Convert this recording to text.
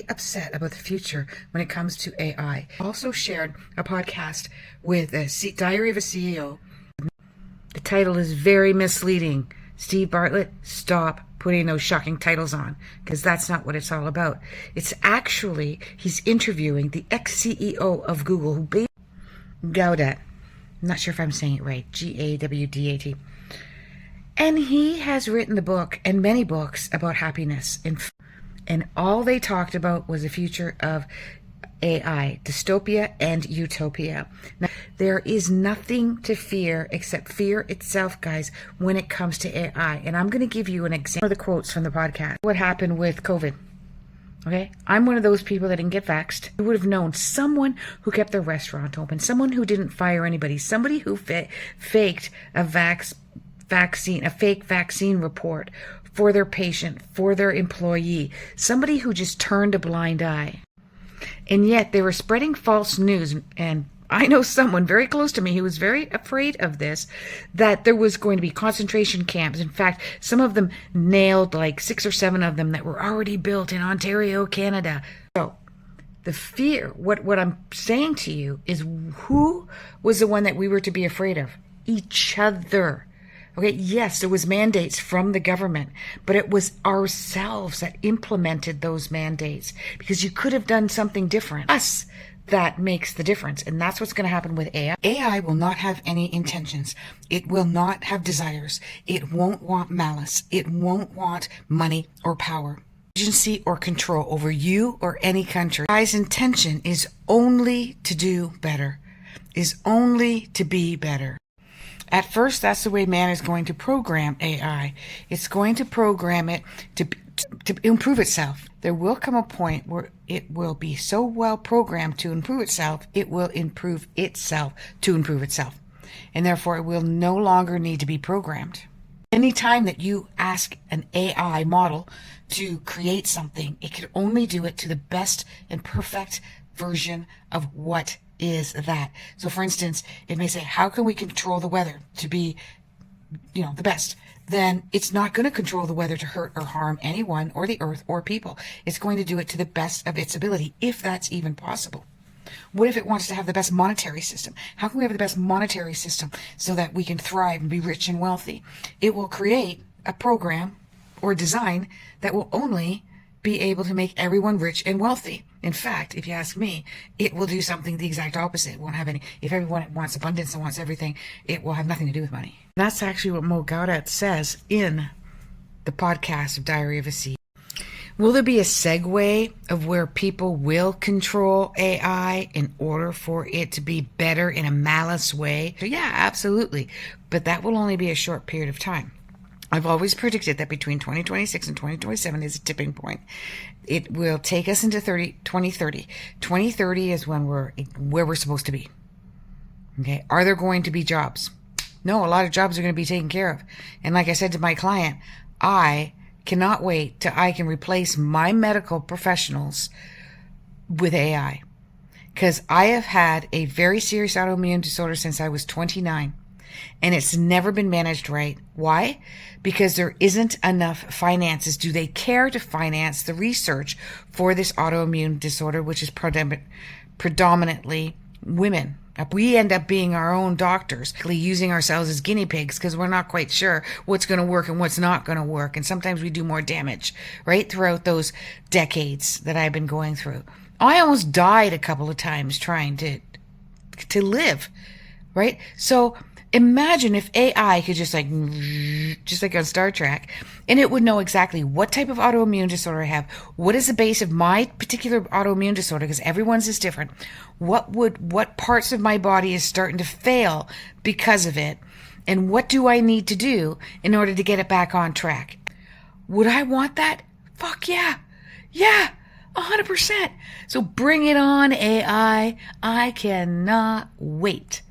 upset about the future when it comes to AI. Also shared a podcast with Diary of a CEO. The title is very misleading. Steve Bartlett, stop putting those shocking titles on, because that's not what it's all about. It's actually, he's interviewing the ex-CEO of Google, who Gaudat. I'm not sure if I'm saying it right. Gawdat. And he has written the book and many books about happiness. And all they talked about was the future of AI, dystopia and utopia. Now, there is nothing to fear except fear itself, guys, when it comes to AI. And I'm going to give you an example of the quotes from the podcast. What happened with COVID? Okay, I'm one of those people that didn't get vaxxed. You would have known someone who kept their restaurant open, someone who didn't fire anybody, somebody who faked a fake vaccine report for their patient, for their employee, somebody who just turned a blind eye. And yet they were spreading false news. And I know someone very close to me who was very afraid of this, that there was going to be concentration camps. In fact, some of them nailed like 6 or 7 of them that were already built in Ontario, Canada. So the fear, what I'm saying to you is, who was the one that we were to be afraid of? Each other. Okay, yes, there was mandates from the government, but it was ourselves that implemented those mandates, because you could have done something different. Us, that makes the difference, and that's what's going to happen with AI. AI will not have any intentions. It will not have desires. It won't want malice. It won't want money or power, agency or control over you or any country. AI's intention is only to do better, is only to be better. At first, that's the way man is going to program AI. It's going to program it to improve itself. There will come a point where it will be so well programmed to improve itself, it will improve itself to improve itself. And therefore, it will no longer need to be programmed. Anytime that you ask an AI model to create something, it can only do it to the best and perfect version of what is that. So for instance, it may say, how can we control the weather to be, the best? Then it's not going to control the weather to hurt or harm anyone or the earth or people. It's going to do it to the best of its ability, if that's even possible. What if it wants to have the best monetary system? How can we have the best monetary system so that we can thrive and be rich and wealthy? It will create a program or design that will only be able to make everyone rich and wealthy. In fact, if you ask me, it will do something the exact opposite. It won't have any. If everyone wants abundance and wants everything, it will have nothing to do with money. That's actually what Mo Gaudat says in the podcast of Diary of a CEO. Will there be a segue of where people will control AI in order for it to be better in a malice way? So yeah, absolutely. But that will only be a short period of time. I've always predicted that between 2026 and 2027 is a tipping point. It will take us into 2030. 2030 is when we're where we're supposed to be. Okay. Are there going to be jobs? No, a lot of jobs are going to be taken care of. And like I said to my client, I cannot wait till I can replace my medical professionals with AI. Because I have had a very serious autoimmune disorder since I was 29. And it's never been managed right. Why? Because there isn't enough finances. Do they care to finance the research for this autoimmune disorder, which is predominantly women? We end up being our own doctors, using ourselves as guinea pigs because we're not quite sure what's going to work and what's not going to work. And sometimes we do more damage, right? Throughout those decades that I've been going through. I almost died a couple of times trying to live, right? So imagine if AI could just like on Star Trek, and it would know exactly what type of autoimmune disorder I have, what is the base of my particular autoimmune disorder, because everyone's is different. What parts of my body is starting to fail because of it, and what do I need to do in order to get it back on track? Would I want that? Fuck yeah. Yeah. 100%. So bring it on, AI. I cannot wait.